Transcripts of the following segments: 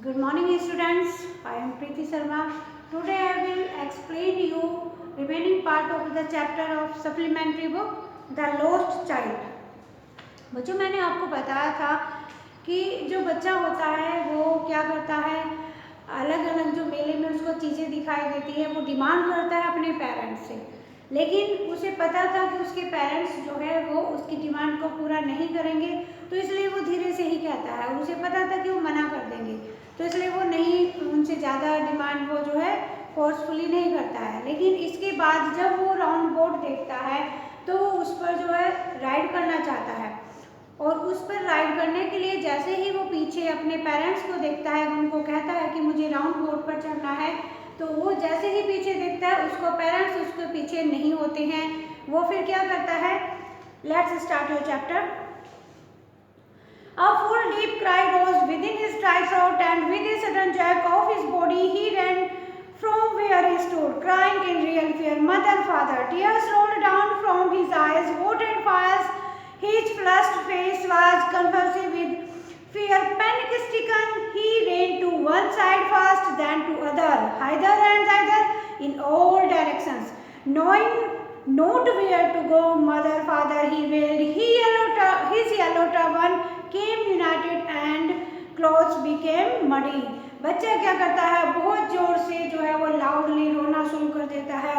Good morning students, I am Preeti Sharma. Today I will explain you remaining part of the chapter of supplementary book The Lost Child. बच्चों मैंने आपको बताया था कि जो बच्चा होता है वो क्या करता है, अलग अलग जो मेले में उसको चीज़ें दिखाई देती है वो डिमांड करता है अपने पेरेंट्स से, लेकिन उसे पता था कि उसके पेरेंट्स जो है वो उसकी डिमांड को पूरा नहीं करेंगे, तो इसलिए वो धीरे से ही कहता है और उसे पता था कि वो मना कर देंगे, तो इसलिए वो नहीं उनसे ज़्यादा डिमांड वो जो है फोर्सफुली नहीं करता है। लेकिन इसके बाद जब वो राउंड बोर्ड देखता है तो वो उस पर जो है राइड करना चाहता है और उस पर राइड करने के लिए जैसे ही वो पीछे अपने पेरेंट्स को देखता है, उनको कहता है कि मुझे राउंड बोर्ड पर चढ़ना है, तो वो जैसे ही पीछे देखता है उसको पेरेंट्स उसके पीछे नहीं होते हैं। वो फिर क्या करता है, let's start your chapter. A full deep cry rose within his dry throat, and with a sudden jerk of his body, he ran from where he stood, crying in real fear, "Mother, Father!" Tears rolled down from his eyes, hot and fast. His flushed face was convulsive with fear. Panic-stricken, he ran to one side first, then to other, hither and thither, in all directions, knowing not where to go. "Mother, Father!" he wailed. His yellow turban came united and clothes became muddy. बच्चा क्या करता है, बहुत जोर से जो है वो लाउडली रोना शुरू कर देता है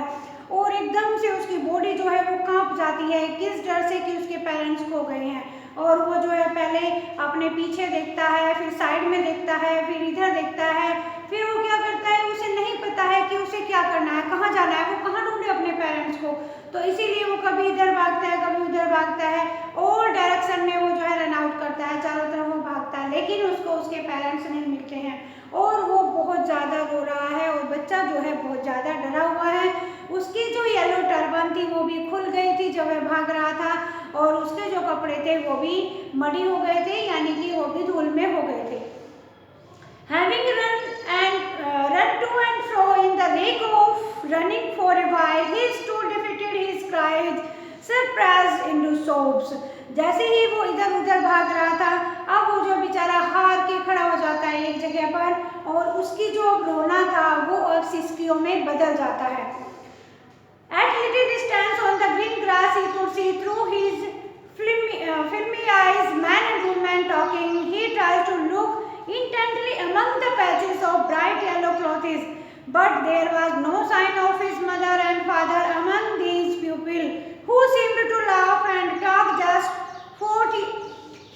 और एकदम से उसकी बॉडी जो है वो कांप जाती है, किस डर से कि उसके पेरेंट्स खो गए हैं। और वो जो है पहले अपने पीछे देखता है, फिर साइड में देखता है, फिर इधर देखता है, फिर वो क्या करता है, उसे नहीं पता है कि उसे क्या करना है, कहाँ जाना है, वो कहाँ ढूंढे अपने पेरेंट्स को, तो इसीलिए वो कभी इधर भागता है कभी उधर भागता है, और डायरेक्शन में वो जो है रन आउट करता है, चारों तरफ वो भागता है, लेकिन उसको उसके पेरेंट्स नहीं मिलते हैं और वो बहुत ज़्यादा रो रहा है और बच्चा जो है बहुत ज़्यादा डरा हुआ है। उसकी जो येलो टर्बन थी वो भी खुल गई थी जब वह भाग रहा था और उसके जो कपड़े थे वो भी मडी हो गए थे, यानी कि वो भी धूल में हो गए थे। Having run to and fro in the lake of running for a while, he stood defeated, his cries surprised into sobs. जैसे ही वो इधर उधर भाग रहा था, अब वो जो बेचारा हार के खड़ा हो जाता है एक जगह पर और उसकी जो रोना था वो अब सिसकियों में बदल जाता है। At little distance on the green grass, he could see through his filmy eyes man and woman talking. He tried to look intently among the patches of bright yellow clothes, but there was no sign of his mother and father among these pupils, who seemed to laugh and talk just for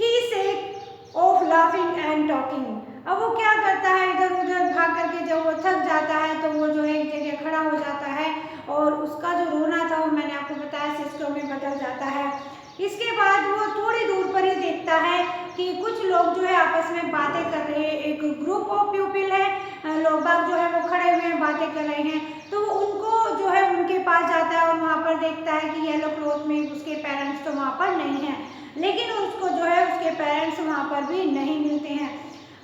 his sake of laughing and talking. अब वो क्या करता है, इधर उधर भाग करके जब वो थक जाता है तो वो जो है एक जगह खड़ा हो जाता है और उसका जो रोना था वो मैंने आपको बताया सिसकियों में बदल जाता है। इसके बाद वो थोड़ी दूर पर ही देखता है कि कुछ लोग जो है आपस में बातें कर रहे हैं, एक ग्रुप ऑफ पीपल है, लोग बाग जो है वो खड़े हुए हैं, बातें कर रहे हैं, तो वो उनको जो है उनके पास जाता है और वहाँ पर देखता है कि येलो क्लॉथ में उसके पेरेंट्स तो वहाँ पर नहीं हैं, लेकिन उसको जो है उसके पेरेंट्स वहाँ पर भी नहीं मिलते हैं।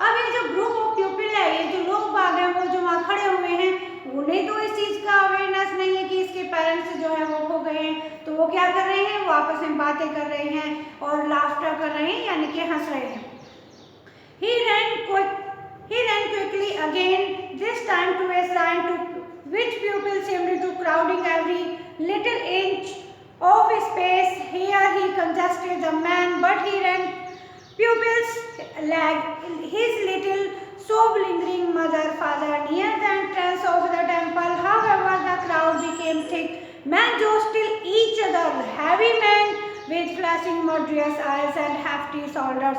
अब ये जो ग्रुप ऑफ पीपल है, ये जो लोग बाग हैं वो जो वहाँ खड़े हुए हैं, उन्हें तो इस चीज़ का अवेयरनेस नहीं है कि इसके पेरेंट्स जो है वो खो गए हैं, तो वो क्या कर रहे हैं, वो आपस में बातें कर रहे हैं और लाफ्टर कर रहे हैं, यानी कि हंस रहे हैं। He ran quickly again, this time to a shrine to which pupils seemed to crowding every little inch of space. Here he congested the man, but he ran pupils lagged his little sob lingering mother, father near the entrance of the temple. However, the crowd became thick. Men jostled each other, heavy men with flashing murderous eyes and hefty shoulders.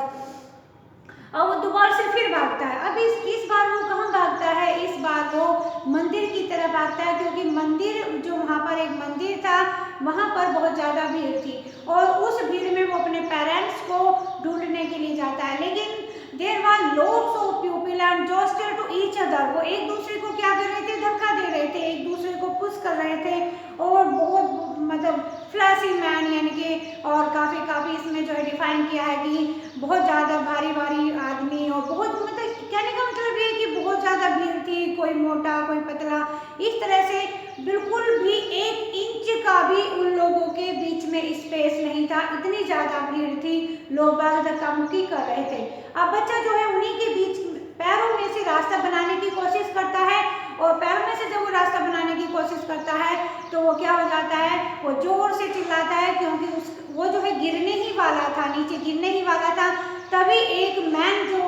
अब वो दोबारा से फिर भागता है। अब इस बार वो कहाँ भागता है, इस बार वो मंदिर की तरफ भागता है, क्योंकि मंदिर जो वहाँ पर एक मंदिर था वहाँ पर बहुत ज़्यादा भीड़ थी और उस भीड़ में वो अपने पेरेंट्स को ढूंढने के लिए जाता है, लेकिन there were lots of people and jostled to each other. वो एक दूसरे को क्या कर रहे थे, धक्का दे रहे थे, एक दूसरे को पुश कर रहे थे और बहुत मतलब फ्लैशी मैन, यानी कि और काफ़ी इसमें जो है डिफाइन किया है कि बहुत ज़्यादा भारी आदमी और बहुत मतलब कहने का मतलब ये कि बहुत ज़्यादा भीड़ थी, कोई मोटा कोई पतला, इस तरह से बिल्कुल भी 1 इंच का भी उन लोगों के बीच में स्पेस नहीं था, इतनी ज़्यादा भीड़ थी, लोग बाग धक्का मुक्की कर रहे थे। अब बच्चा जो है उन्हीं के बीच पैरों में से करता है तो वो क्या हो जाता है, वो जोर से चिल्लाता है, क्योंकि वो जो है गिरने ही वाला था, नीचे गिरने ही वाला था। तभी एक मैन जो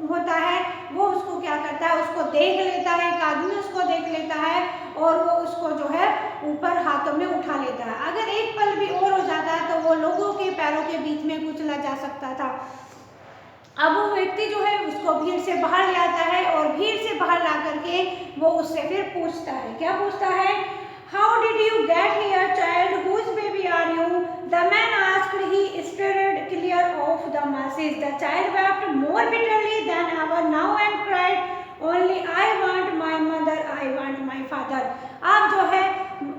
होता है वो उसको क्या करता है, उसको देख लेता है, एक आदमी उसको देख लेता है और वो उसको जो है ऊपर हाथों में उठा लेता है। अगर एक पल भी और हो जाता है तो वो लोगों के पैरों के बीच में कुचला जा सकता था। अब वो व्यक्ति जो है उसको भीड़ से बाहर ले आता है और भीड़ से बाहर ला करके वो उससे फिर पूछता है, क्या पूछता है, How did you get here, child? Whose baby are you? The man asked. He stared clear of the masses. The child wept more bitterly than ever now and cried, Only I want my mother, I want my father. अब जो है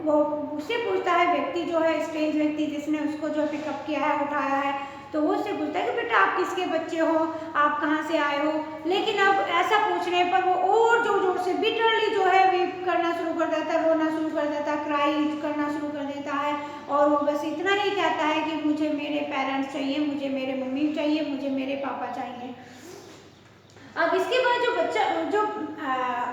वो उससे पूछता है, व्यक्ति जो है स्ट्रेंज व्यक्ति जिसने उसको जो पिकअप किया है, उठाया है, तो वो उससे पूछता है कि बेटा आप किसके बच्चे हो, आप कहाँ से आए हो। लेकिन अब ऐसा पूछने पर वो और जोर जोर से बिटरली जो है वीप करना शुरू कर देता है, रोना शुरू कर देता है, क्राई करना शुरू कर देता है और वो बस इतना ही कहता है कि मुझे मेरे पेरेंट्स चाहिए, मुझे मेरे मम्मी चाहिए, मुझे मेरे पापा चाहिए। अब इसके बाद जो बच्चा जो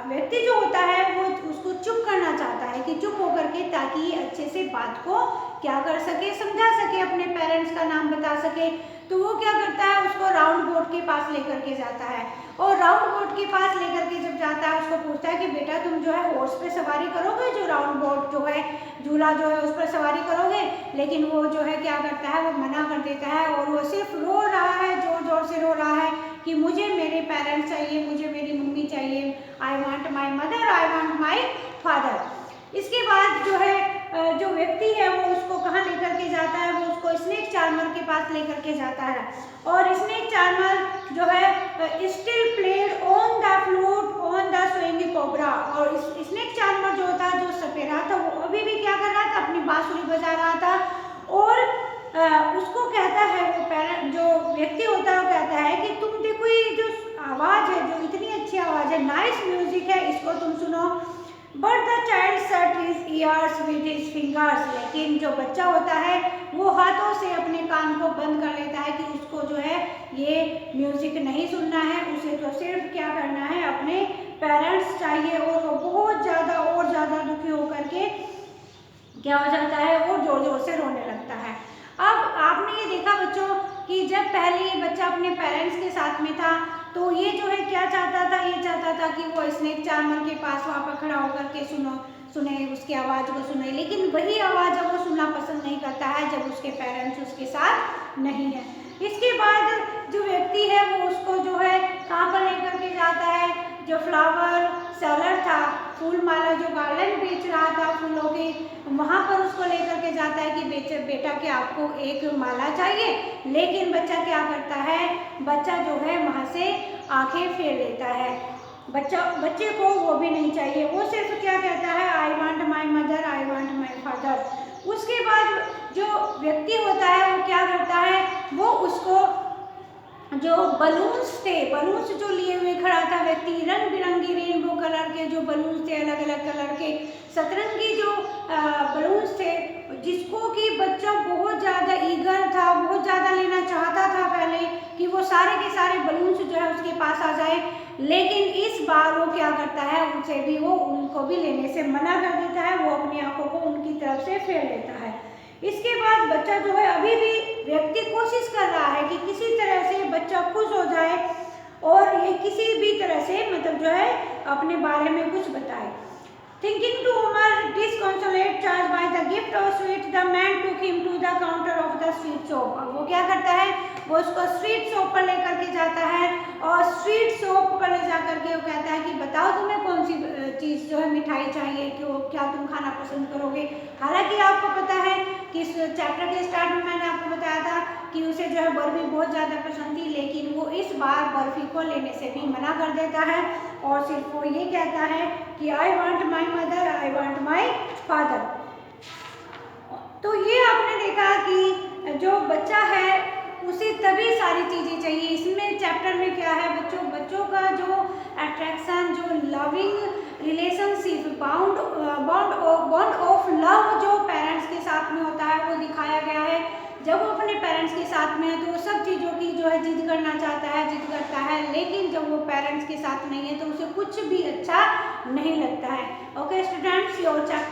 व्यक्ति जो होता है वो उसको चुप करना चाहता है कि चुप होकर के, ताकि ये अच्छे से बात को क्या कर सके, समझा सके, अपने पेरेंट्स का नाम बता सके। तो वो क्या करता है, उसको राउंड बोट के पास लेकर के जाता है और राउंड बोट के पास लेकर के जब जाता है उसको पूछता है कि बेटा तुम जो है हॉर्स पे सवारी करोगे, जो राउंड बोट जो है झूला जो है उस पर सवारी करोगे। लेकिन वो जो है क्या करता है, वो मना कर देता है और वो सिर्फ रो रहा है, जोर जोर से रो रहा है कि मुझे मेरे पेरेंट्स चाहिए, मुझे मेरी मम्मी चाहिए, I want my mother, I want my father. इसके बाद जो है जो व्यक्ति है वो उसको कहाँ लेकर के जाता है, वो उसको स्नेक चार्मर के पास लेकर के जाता है और स्नेक चार्मर जो है still played on the flute on the swinging cobra. और स्नेक चार्मर जो था, जो सपेरा था, वो अभी भी क्या कर रहा था, अपनी बांसुरी बजा रहा था और उसको कहता है, वो जो व्यक्ति होता है वो कहता है कि तुम देखो ये जो आवाज़ है, जो इतनी अच्छी आवाज़ है, नाइस म्यूजिक है, इसको तुम सुनो। But the child shut his years with his fingers. लेकिन जो बच्चा होता है वो हाथों से अपने कान को बंद कर लेता है कि उसको जो है ये म्यूजिक नहीं सुनना है, उसे तो सिर्फ क्या करना है, अपने पेरेंट्स चाहिए। और वो बहुत ज़्यादा और ज़्यादा दुखी होकर के क्या हो जाता है, वो जोर जोर से रोने लगता है। अब आपने ये देखा बच्चों कि जब पहले ये बच्चा अपने पेरेंट्स के साथ में था तो ये जो है क्या चाहता था, ये चाहता था कि वो स्नेक चार्मर के पास वहाँ पर खड़ा होकर के सुने उसकी आवाज़ को सुने। लेकिन वही आवाज़ अब वो सुनना पसंद नहीं करता है जब उसके पेरेंट्स उसके साथ नहीं है। इसके बाद जो व्यक्ति है वो उसको जो है कहाँ पर लेकर के जाता है, जो फ्लावर सेलर था, फूल माला जो गार्डन बेच रहा था फूलों के, वहाँ पर उसको लेकर के जाता है कि बेटा कि आपको एक माला चाहिए। लेकिन बच्चा क्या करता है, बच्चा जो है वहाँ से आंखें फेर लेता है। बच्चे को वो भी नहीं चाहिए, वो सिर्फ क्या कहता है, I want my mother, I want my father. उसके बाद जो व्यक्ति होता है वो क्या करता है, वो उसको जो बलून्स थे, बलून्स जो लिए हुए खड़ा था व्यक्ति, रंग बिरंगी रेनबो कलर के जो बलून्स थे, अलग अलग कलर के सतरंगी जो बलून्स थे, जिसको कि बच्चा बहुत ज़्यादा ईगर था, बहुत ज़्यादा लेना चाहता था पहले कि वो सारे के सारे बलून्स जो है उसके पास आ जाए। लेकिन इस बार वो क्या करता है, उनसे भी वो उनको भी लेने से मना कर देता है, वो अपनी आंखों को उनकी तरफ से फेर लेता है। इसके बाद बच्चा जो है अभी भी व्यक्ति कोशिश कर रहा है कि किसी तरह से बच्चा खुश हो जाए और ये किसी भी तरह से मतलब जो है अपने बारे में कुछ बताए। Thinking to Umar disconsolate charged by the gift of sweet, the man took him to the counter of the sweet shop। अब वो क्या करता है, वो उसको स्वीट शॉप पर लेकर के जाता है और स्वीट शॉप पर ले जा करके वो कहता है कि बताओ तुम्हें कौन सी चीज़ जो है मिठाई चाहिए, क्यों क्या तुम खाना पसंद करोगे। हालांकि आपको पता है कि इस चैप्टर के स्टार्ट में मैंने आपको बताया था कि उसे जो है बर्फी बहुत ज़्यादा पसंद थी, लेकिन वो इस बार बर्फी को लेने से भी मना कर देता है और सिर्फ वो ये कहता है कि I want my mother, I want my father. तो ये आपने देखा कि जो बच्चा है उसे तभी सारी चीज़ें चाहिए। इसमें चैप्टर में क्या है बच्चों का जो अट्रैक्शन, जो loving relationship, bond of love जो पेरेंट्स के साथ में होता है वो दिखाया गया है। जब वो अपने पेरेंट्स के साथ में है तो वो सब चीज़ों की जो है जिद करना चाहता है, जिद करता है, लेकिन जब वो पेरेंट्स के साथ नहीं है तो उसे कुछ भी अच्छा नहीं लगता है। Okay students, your chapter